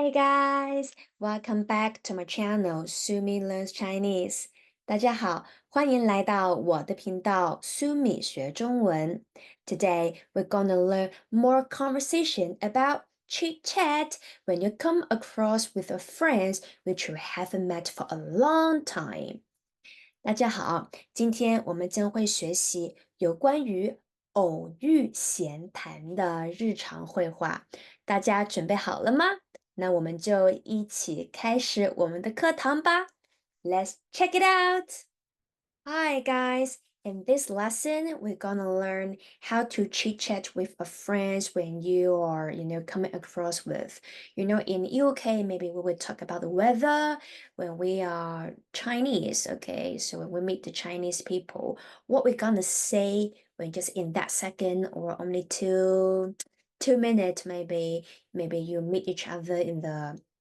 Hi guys, welcome back to my channel, Sumie Learns Chinese. 大家好，欢迎来到我的频道 Sumie 学中文。Today we're gonna learn more conversation about chit chat when you come across with your friends which you haven't met for a long time. 大家好，今天我们将会学习有关于偶遇闲谈的日常会话。大家准备好了吗？那我们就一起开始我们的课堂吧。Let's check it out! Hi guys! In this lesson, we're gonna learn how to chit chat with a friends when you are, coming across with. In UK, maybe we would talk about the weather when we are Chinese, okay? So when we meet the Chinese people, what we're gonna say when just in that second or only two minutes, maybe you meet each other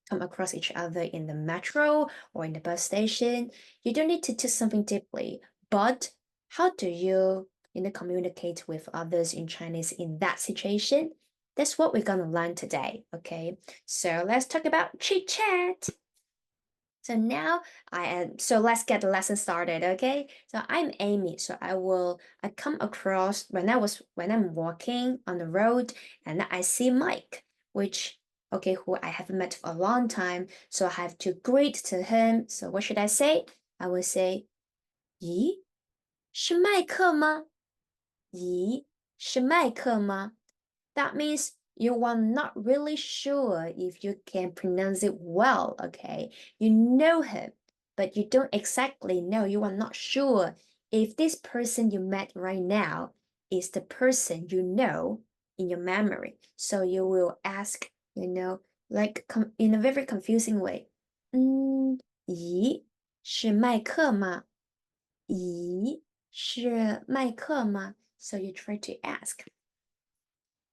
come across each other in the metro or in the bus station. You don't need to do something deeply, but how do you, communicate with others in Chinese in that situation? That's what we're gonna learn today, okay? So let's talk about chit chat. So now so let's get the lesson started, okay? So I'm Amy. So I come across when I'm walking on the road and I see Mike, who I haven't met for a long time. So I have to greet to him. So what should I say? I will say, 咦，是麦克吗？咦，是麦克吗？ That means you are not really sure if you can pronounce it well, okay? You know him, but you don't exactly know. You are not sure if this person you met right now is the person you know in your memory. So you will ask, in a very confusing way. 咦，是麦克吗？咦，是麦克吗？ So you try to ask.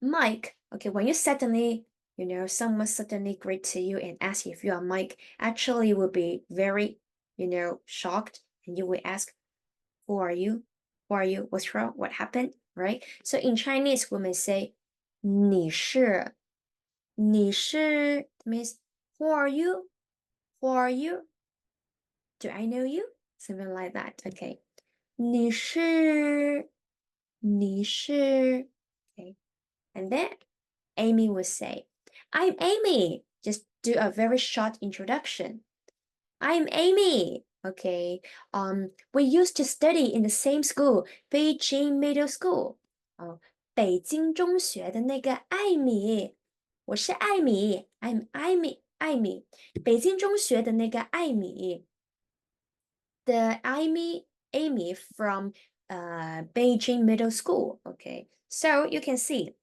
Mike, okay, when someone suddenly greet to you and ask if you are Mike, actually you will be very, shocked and you will ask, who are you? Who are you? What's wrong? What happened? Right? So in Chinese, we may say, 你是 means who are you? Who are you? Do I know you? Something like that. Okay. 你是 okay. And then Amy would say, I'm Amy. Just do a very short introduction. I'm Amy. Okay. We used to study in the same school, Beijing Middle School. 北京中学的那个艾米，我是艾米，I'm Amy. 北京中学的那个艾米。The Amy from Beijing Middle School. Okay. So you can see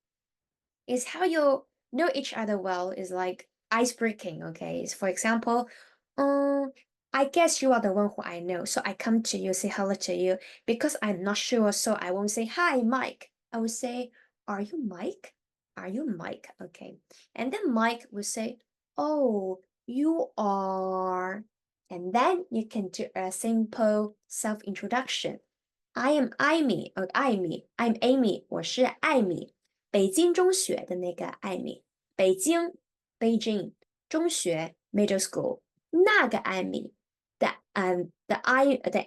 is how you know each other well is like ice breaking, okay? For example, I guess you are the one who I know. So I come to you, say hello to you. Because I'm not sure, so I won't say, hi, Mike. I will say, are you Mike? Are you Mike? Okay. And then Mike will say, oh, you are. And then you can do a simple self-introduction. I am Amy, or Amy. I'm Amy. 我是艾米。北京中学的那个艾米，北京 Beijing 中学 middle school 那个艾米the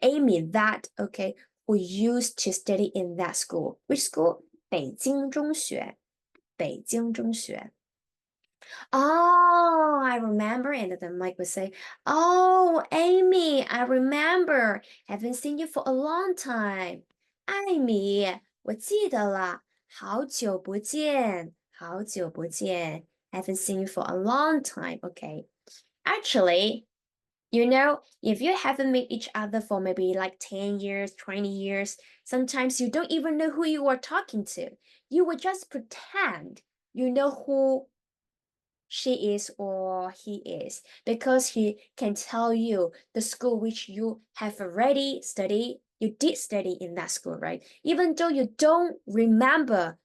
Amy that okay who used to study in that school. Which school? 北京中学，北京中学。Oh, I remember. And then Mike would say, oh, Amy, I remember. Haven't seen you for a long time. 艾米，我记得了，好久不见，好久不见。Haven't seen you for a long time. Okay. Actually, if you haven't met each other for maybe like 10 years, 20 years, sometimes you don't even know who you are talking to. You would just pretend you know who she is or he is because he can tell you the school which you have already studied. You did study in that school, right? Even though you don't remember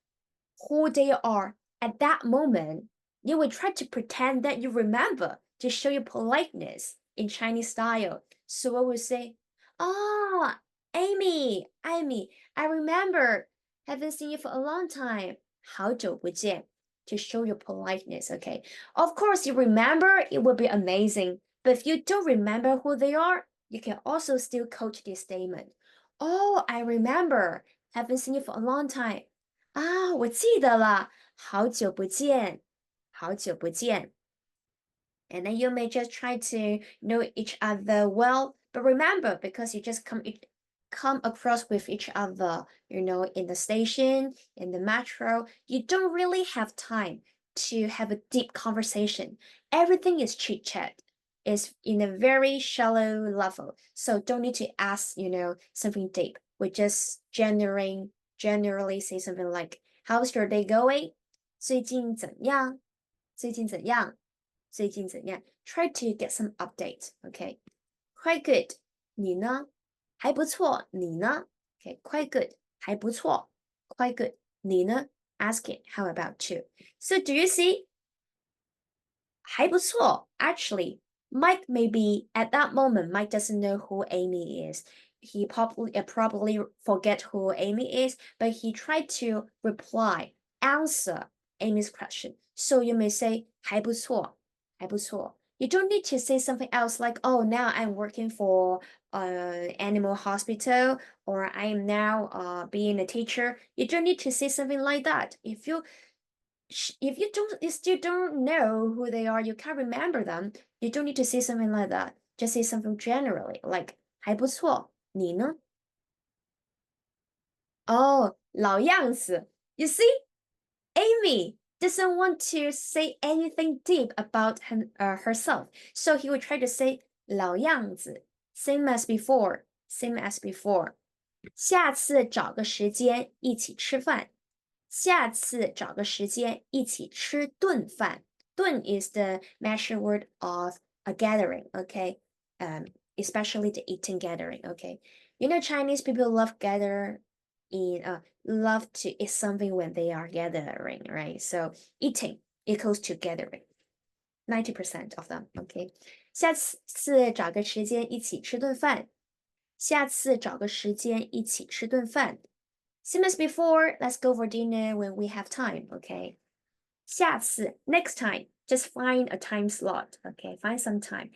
who they are at that moment, you will try to pretend that you remember to show your politeness in Chinese style. So I would say, oh, Amy, I remember. Haven't seen you for a long time. 好久不见. to show your politeness, okay? Of course, you remember, it would be amazing. But if you don't remember who they are, you can also still coach this statement. Oh, I remember. Haven't seen you for a long time. 啊，我记得了，好久不见，好久不见。And then you may just try to know each other well, but remember, because you just come across with each other, in the station, in the metro, you don't really have time to have a deep conversation. Everything is chit chat. It's in a very shallow level. So don't need to ask, something deep. We just generally say something like, how's your day going? 最近怎样？最近怎样？最近怎样 ？Try to get some update, okay? Quite good. 你呢？还不错。你呢？ Okay, quite good. 还不错。Quite good. 你呢？ Ask it. How about you? So do you see? 还不错. Actually, Mike maybe at that moment, Mike doesn't know who Amy is. He probably forget who Amy is, but he tried to answer Amy's question. So you may say 还不错。还不错. You don't need to say something else like, oh, now I'm working for animal hospital, or I am now being a teacher. You don't need to say something like that. If you still don't know who they are, you can't remember them, you don't need to say something like that. Just say something generally, like 还不错。你呢？哦，老样子. You see, Amy doesn't want to say anything deep about herself. So he would try to say 老样子, same as before, same as before. 下次找个时间一起吃饭。下次找个时间一起吃顿饭。顿 is the measure word of a gathering, okay? Especially the eating gathering, okay? Chinese people love love to eat something when they are gathering, right? So eating equals to gathering. 90% of them, okay? 下次找个时间一起吃顿饭。下次找个时间一起吃顿饭。Same as before, let's go for dinner when we have time, okay? 下次 next time, just find a time slot, okay? Find some time.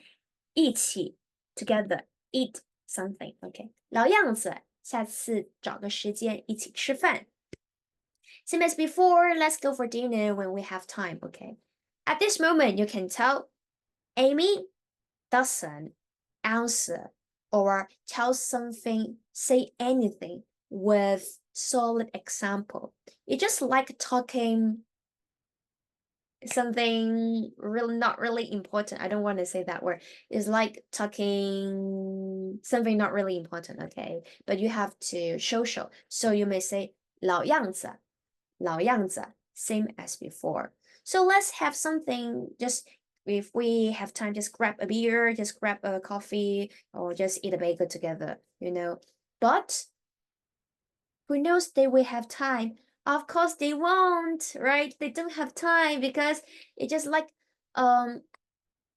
一起 together, eat something, okay? 老样子，下次找个时间一起吃饭。Same as before, let's go for dinner when we have time, okay? At this moment, you can tell Amy doesn't answer or tell something, say anything with solid example. You just like talking something really not really important. I don't want to say that word. It's like talking something not really important, okay? But you have to show. So you may say 老样子,老样子, same as before. So let's have something, just if we have time, just grab a beer, just grab a coffee, or just eat a bagel together, But who knows they will have time? Of course they won't, right? They don't have time because it's just like a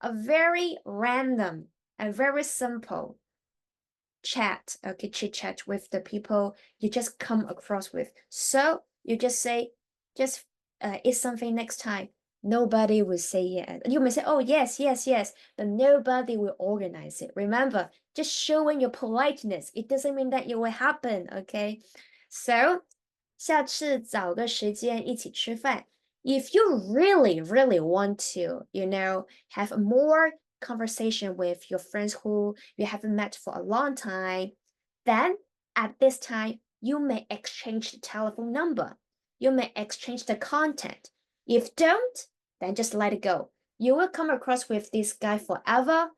very random and very simple chat, okay, chit chat with the people you just come across with. So you just say, just eat something next time. Nobody will say yes. You may say, oh, yes, but nobody will organize it. Remember, just showing your politeness. It doesn't mean that it will happen, okay? So, 下次找个时间一起吃饭. If you really, really want to, have more conversation with your friends who you haven't met for a long time, then at this time, you may exchange the telephone number. You may exchange the content. If don't, then just let it go. You will come across with this guy forever.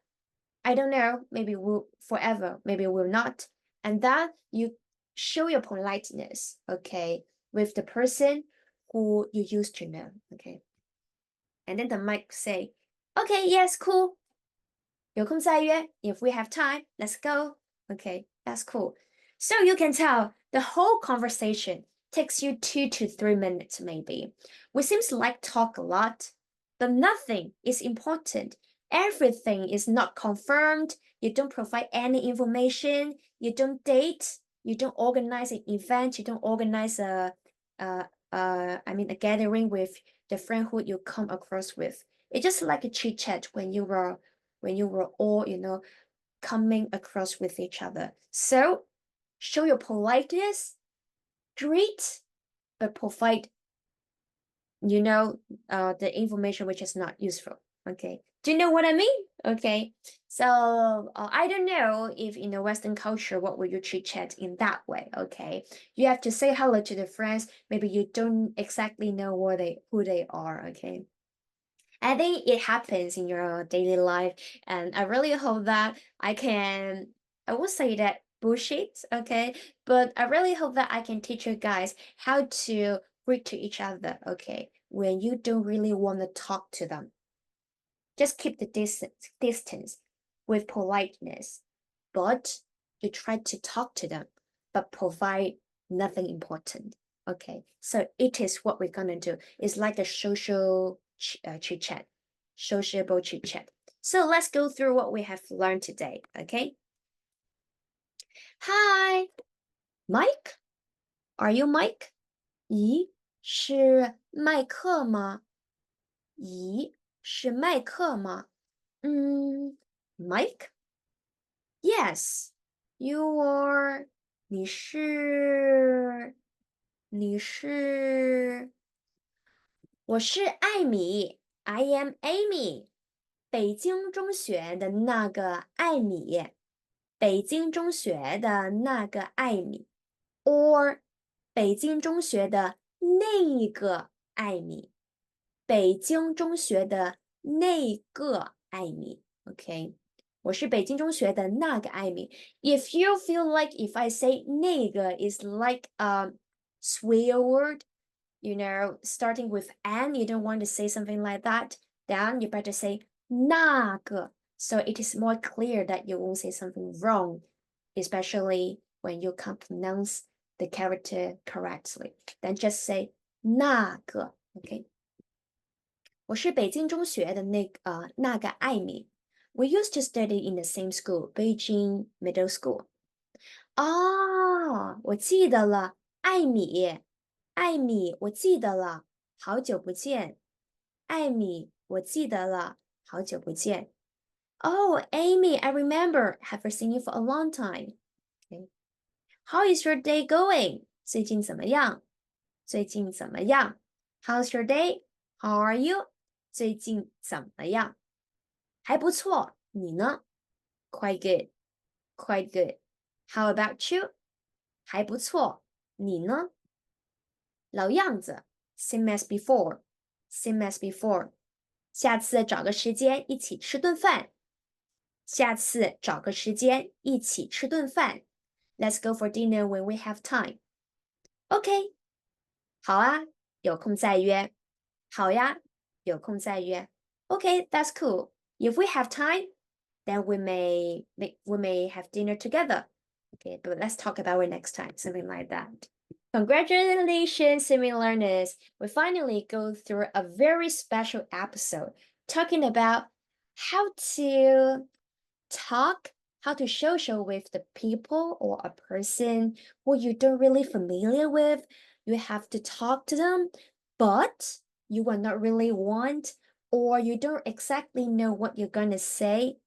I don't know, maybe will forever, maybe will not. And then you show your politeness, okay, with the person who you used to know, okay? And then the mic say, okay, yes, cool. 有空再约. If we have time, let's go. Okay, that's cool. So you can tell the whole conversation takes you 2 to 3 minutes maybe. We seems like talk a lot, but nothing is important. Everything is not confirmed. You don't provide any information. You don't date. You don't organize an event. You don't organize a gathering with the friend who you come across with. It's just like a chit chat when you were all, coming across with each other. So show your politeness, greet, but provide, the information which is not useful. Okay. Do you know what I mean? Okay. So I don't know if in the Western culture, what will you chit chat in that way? Okay. You have to say hello to the friends. Maybe you don't exactly know who they are. Okay. I think it happens in your daily life, and I really hope that I will say that bullshit, okay? But I really hope that I can teach you guys how to greet to each other, okay? When you don't really want to talk to them. Just keep the distance with politeness, but you try to talk to them, but provide nothing important. Okay, so it is what we're gonna do. It's like a social chit chat, sociable chit chat. So let's go through what we have learned today. Okay. Hi, Mike. Are you Mike? 咦，是麦克吗？咦，是麦克吗？Mike? Yes, you are. 我是艾米。I am Amy. 北京中学的那个艾米。北京中学的那个艾米。Or 北京中学的那个艾米。北京中学的那个艾米。Okay. 我是北京中学的那个艾米。If you feel like if I say 那个 is like a swear word, starting with N, you don't want to say something like that, then you better say 那个. So it is more clear that you won't say something wrong, especially when you can't pronounce the character correctly. Then just say 那个, okay? 我是北京中学的那个艾米。We used to study in the same school, Beijing Middle School. 我记得了，艾米，我记得了，好久不见。艾米，我记得了，好久不见。Oh, Amy, I remember. Haven't seen you for a long time. Okay. How is your day going? 最近怎么样？最近怎么样？ How's your day? How are you? 最近怎么样？还不错，你呢？ Quite good, quite good. How about you? 还不错，你呢？老样子 same as before, same as before. 下次找个时间一起吃顿饭。下次找个时间一起吃顿饭。Let's go for dinner when we have time. OK. 好啊，有空再约。好呀，有空再约。OK, that's cool. If we have time, then we may have dinner together. Okay, but let's talk about it next time, something like that. Congratulations, Sumie learners! We finally go through a very special episode talking about how to talk, how to social with the people or a person who you don't really familiar with. You have to talk to them, but you will not really want, or you don't exactly know what you're gonna say.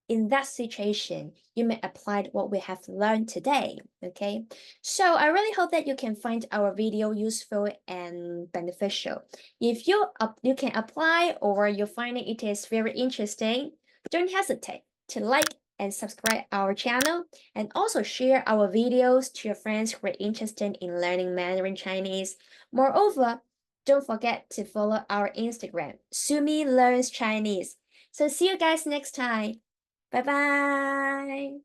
In that situation, you may apply what we have learned today, okay? So I really hope that you can find our video useful and beneficial. If you can apply or you find it is very interesting, don't hesitate to like and subscribe our channel and also share our videos to your friends who are interested in learning Mandarin Chinese. Moreover, don't forget to follow our Instagram, Sumie Learns Chinese. So see you guys next time. Bye bye.